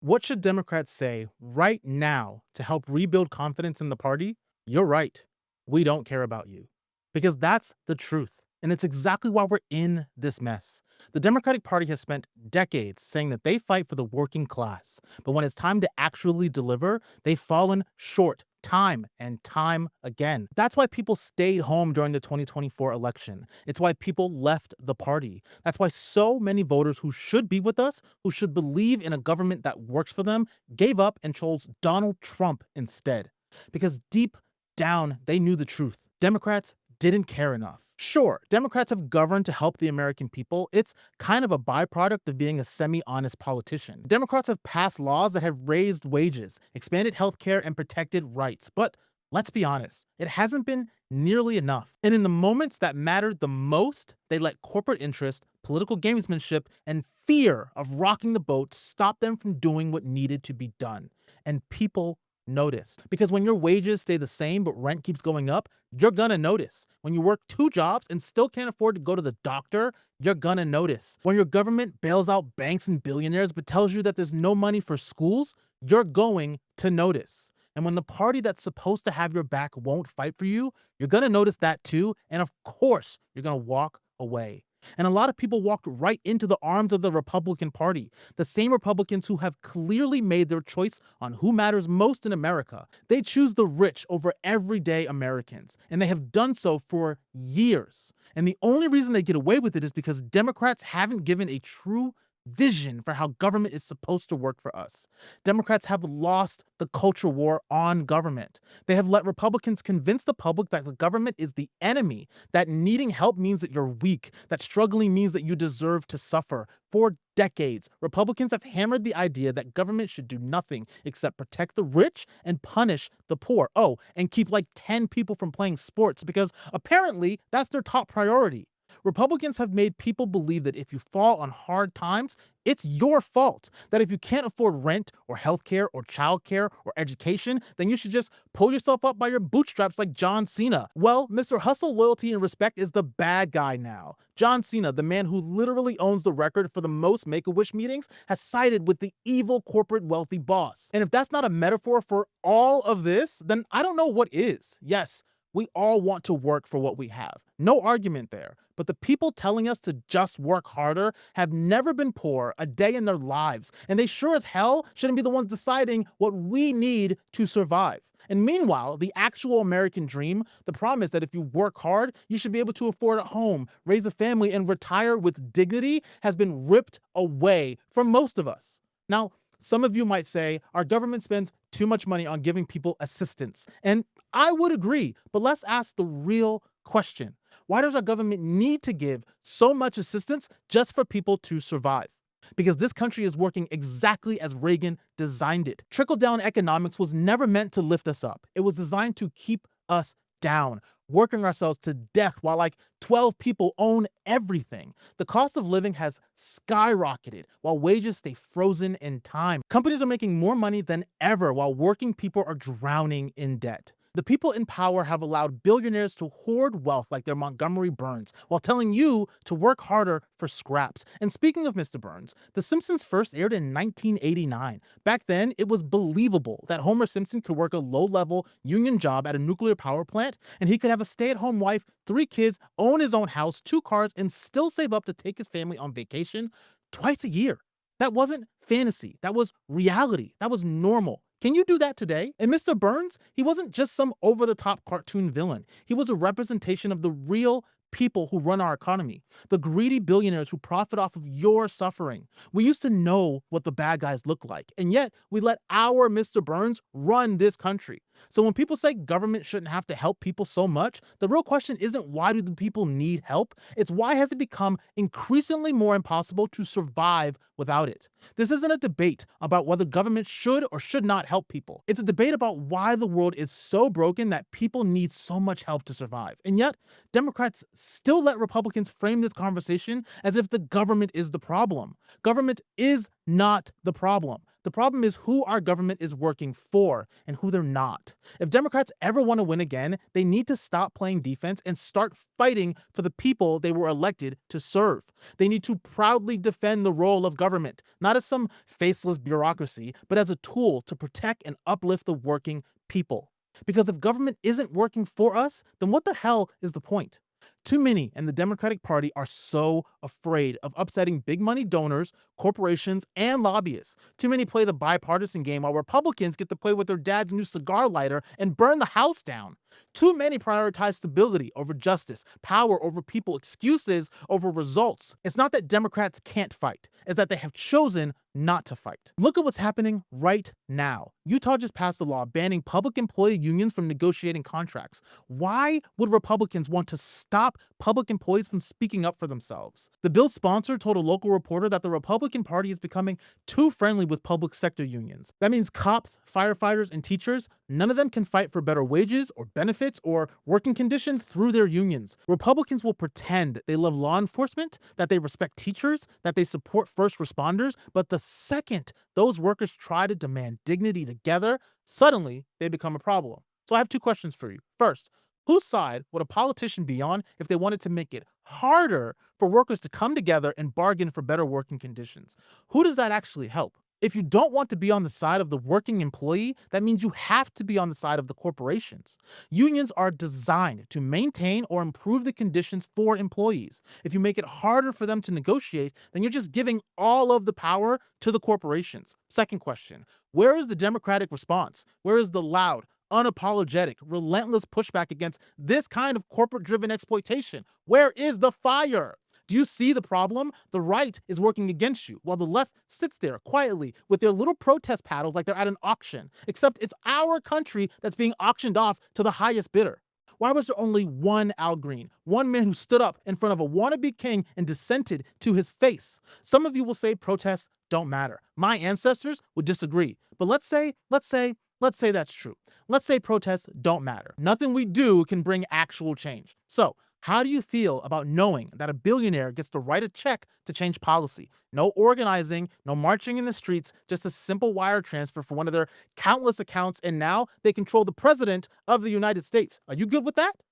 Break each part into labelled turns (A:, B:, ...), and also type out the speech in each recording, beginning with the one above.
A: What should Democrats say right now to help rebuild confidence in the party? You're right. We don't care about you. Because that's the truth. And it's exactly why we're in this mess. The Democratic Party has spent decades saying that they fight for the working class. But when it's time to actually deliver, they've fallen short time and time again. That's why people stayed home during the 2024 election. It's why people left the party. That's why so many voters who should be with us, who should believe in a government that works for them, gave up and chose Donald Trump instead. Because deep down, they knew the truth. Democrats didn't care enough. Sure, Democrats have governed to help the American people. It's kind of a byproduct of being a semi honest politician. Democrats have passed laws that have raised wages, expanded healthcare, and protected rights. But let's be honest, it hasn't been nearly enough. And in the moments that mattered the most, they let corporate interest, political gamesmanship, and fear of rocking the boat stop them from doing what needed to be done. And people noticed. Because when your wages stay the same but rent keeps going up, you're gonna notice. When you work two jobs and still can't afford to go to the doctor, you're gonna notice. When your government bails out banks and billionaires but tells you that there's no money for schools, you're going to notice. And when the party that's supposed to have your back won't fight for you, you're gonna notice that too. And of course, you're gonna walk away. And a lot of people walked right into the arms of the Republican Party, the same Republicans who have clearly made their choice on who matters most in America. They choose the rich over everyday Americans, and they have done so for years. And the only reason they get away with it is because Democrats haven't given a true vision for how government is supposed to work for us. Democrats have lost the culture war on government. They have let Republicans convince the public that the government is the enemy, that needing help means that you're weak, that struggling means that you deserve to suffer. For decades, Republicans have hammered the idea that government should do nothing except protect the rich and punish the poor. Oh, and keep like 10 people from playing sports because apparently that's their top priority. Republicans have made people believe that if you fall on hard times, it's your fault. That if you can't afford rent or healthcare or childcare or education, then you should just pull yourself up by your bootstraps like John Cena. Well, Mr. Hustle, Loyalty, and Respect is the bad guy now. John Cena, the man who literally owns the record for the most Make-A-Wish meetings, has sided with the evil corporate wealthy boss. And if that's not a metaphor for all of this, then I don't know what is. Yes, we all want to work for what we have. No argument there. But the people telling us to just work harder have never been poor a day in their lives. And they sure as hell shouldn't be the ones deciding what we need to survive. And meanwhile, the actual American dream, the promise that if you work hard, you should be able to afford a home, raise a family, and retire with dignity, has been ripped away from most of us. Now, some of you might say our government spends too much money on giving people assistance. And I would agree, but let's ask the real question. Why does our government need to give so much assistance just for people to survive? Because this country is working exactly as Reagan designed it. Trickle down economics was never meant to lift us up. It was designed to keep us down, working ourselves to death while like 12 people own everything. The cost of living has skyrocketed while wages stay frozen in time. Companies are making more money than ever while working people are drowning in debt. The people in power have allowed billionaires to hoard wealth like they're Montgomery Burns, while telling you to work harder for scraps. And speaking of Mr. Burns, The Simpsons first aired in 1989. Back then, it was believable that Homer Simpson could work a low-level union job at a nuclear power plant, and he could have a stay-at-home wife, 3 kids, own his own house, 2 cars, and still save up to take his family on vacation twice a year. That wasn't fantasy. That was reality. That was normal. Can you do that today? And Mr. Burns, he wasn't just some over the top cartoon villain. He was a representation of the real people who run our economy, the greedy billionaires who profit off of your suffering. We used to know what the bad guys look like, and yet we let our Mr. Burns run this country. So when people say government shouldn't have to help people so much, the real question isn't why do the people need help? It's why has it become increasingly more impossible to survive without it? This isn't a debate about whether government should or should not help people. It's a debate about why the world is so broken that people need so much help to survive. And yet, Democrats still let Republicans frame this conversation as if the government is the problem. Government is not the problem. The problem is who our government is working for and who they're not. If Democrats ever want to win again, they need to stop playing defense and start fighting for the people they were elected to serve. They need to proudly defend the role of government, not as some faceless bureaucracy, but as a tool to protect and uplift the working people. Because if government isn't working for us, then what the hell is the point? Too many in the Democratic Party are so afraid of upsetting big money donors, corporations, and lobbyists. Too many play the bipartisan game while Republicans get to play with their dad's new cigar lighter and burn the house down. Too many prioritize stability over justice, power over people, excuses over results. It's not that Democrats can't fight, it's that they have chosen not to fight. Look at what's happening right now. Utah just passed a law banning public employee unions from negotiating contracts. Why would Republicans want to stop public employees from speaking up for themselves? The bill's sponsor told a local reporter that the Republican Party is becoming too friendly with public sector unions. That means cops, firefighters, and teachers, none of them can fight for better wages or benefits or working conditions through their unions. Republicans will pretend they love law enforcement, that they respect teachers, that they support first responders, but the second those workers try to demand dignity together, suddenly they become a problem. So I have two questions for you. First, whose side would a politician be on if they wanted to make it harder for workers to come together and bargain for better working conditions? Who does that actually help? If you don't want to be on the side of the working employee, that means you have to be on the side of the corporations. Unions are designed to maintain or improve the conditions for employees. If you make it harder for them to negotiate, then you're just giving all of the power to the corporations. Second question, where is the Democratic response? Where is the loud, unapologetic, relentless pushback against this kind of corporate-driven exploitation? Where is the fire? Do you see the problem? The right is working against you, while the left sits there quietly with their little protest paddles like they're at an auction. Except it's our country that's being auctioned off to the highest bidder. Why was there only one Al Green, one man who stood up in front of a wannabe king and dissented to his face? Some of you will say protests don't matter. My ancestors would disagree. But let's say that's true. Let's say protests don't matter. Nothing we do can bring actual change. So, how do you feel about knowing that a billionaire gets to write a check to change policy? No organizing, no marching in the streets, just a simple wire transfer for one of their countless accounts, and now they control the president of the United States. Are you good with that?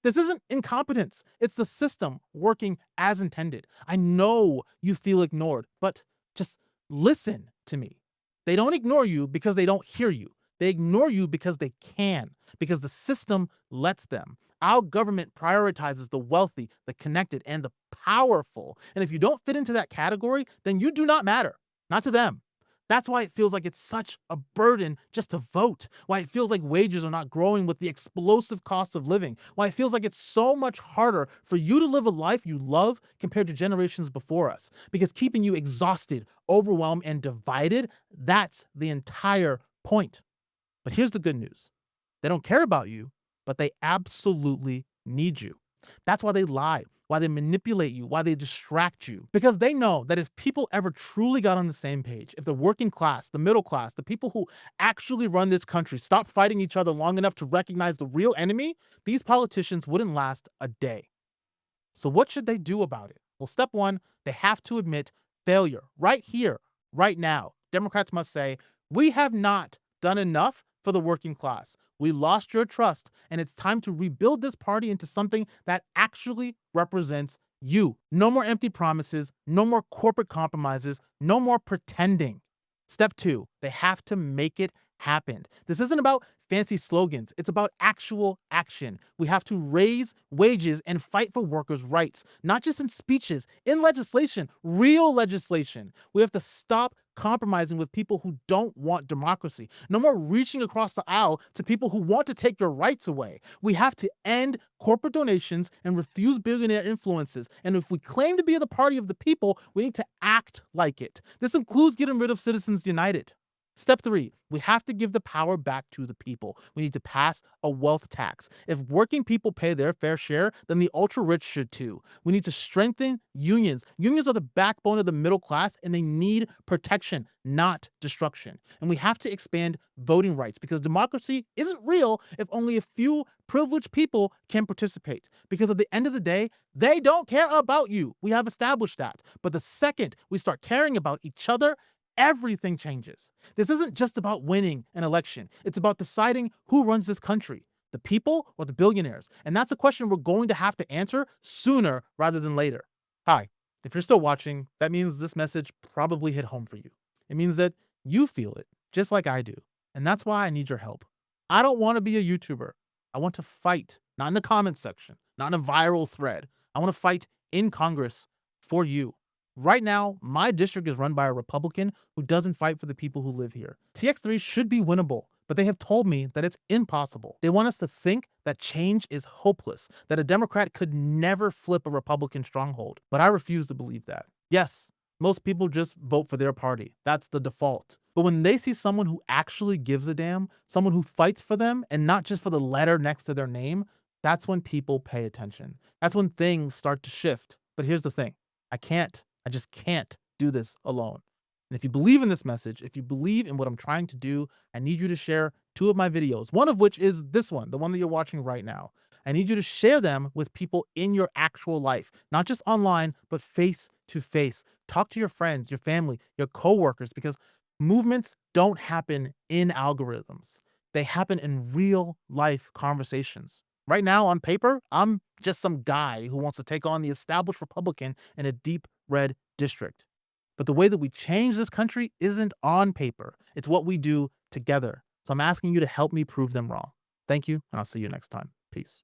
A: This isn't incompetence. It's the system working as intended. I know you feel ignored, but just listen to me. They don't ignore you because they don't hear you. They ignore you because they can, because the system lets them. Our government prioritizes the wealthy, the connected, and the powerful. And if you don't fit into that category, then you do not matter. Not to them. That's why it feels like it's such a burden just to vote. Why it feels like wages are not growing with the explosive cost of living. Why it feels like it's so much harder for you to live a life you love compared to generations before us. Because keeping you exhausted, overwhelmed, and divided, that's the entire point. But here's the good news. They don't care about you, but they absolutely need you. That's why they lie, why they manipulate you, why they distract you. Because they know that if people ever truly got on the same page, if the working class, the middle class, the people who actually run this country stopped fighting each other long enough to recognize the real enemy, these politicians wouldn't last a day. So what should they do about it? Well, step one, they have to admit failure right here, right now. Democrats must say, we have not done enough for the working class. We lost your trust, and it's time to rebuild this party into something that actually represents you. No more empty promises, no more corporate compromises, no more pretending. Step two, they have to make it happen. This isn't about fancy slogans. It's about actual action. We have to raise wages and fight for workers' rights, not just in speeches, in legislation, real legislation. We have to stop compromising with people who don't want democracy. No more reaching across the aisle to people who want to take your rights away. We have to end corporate donations and refuse billionaire influences. And if we claim to be the party of the people, we need to act like it. This includes getting rid of Citizens United. Step three, we have to give the power back to the people. We need to pass a wealth tax. If working people pay their fair share, then the ultra rich should too. We need to strengthen unions. Unions are the backbone of the middle class, and they need protection, not destruction. And we have to expand voting rights because democracy isn't real if only a few privileged people can participate. Because at the end of the day, they don't care about you. We have established that. But the second we start caring about each other, everything changes. This isn't just about winning an election. It's about deciding who runs this country, the people or the billionaires. And that's a question we're going to have to answer sooner rather than later. Hi, if you're still watching, that means this message probably hit home for you. It means that you feel it just like I do. And that's why I need your help. I don't want to be a YouTuber. I want to fight, not in the comments section, not in a viral thread. I want to fight in Congress for you. Right now, my district is run by a Republican who doesn't fight for the people who live here. TX3 should be winnable, but they have told me that it's impossible. They want us to think that change is hopeless, that a Democrat could never flip a Republican stronghold. But I refuse to believe that. Yes, most people just vote for their party. That's the default. But when they see someone who actually gives a damn, someone who fights for them and not just for the letter next to their name, that's when people pay attention. That's when things start to shift. But here's the thing. I just can't do this alone. And if you believe in this message, if you believe in what I'm trying to do, I need you to share 2 of my videos, one of which is this one, the one that you're watching right now. I need you to share them with people in your actual life, not just online, but face to face. Talk to your friends, your family, your coworkers, because movements don't happen in algorithms. They happen in real life conversations. Right now, on paper, I'm just some guy who wants to take on the established Republican in a deep red district. But the way that we change this country isn't on paper. It's what we do together. So I'm asking you to help me prove them wrong. Thank you, and I'll see you next time. Peace.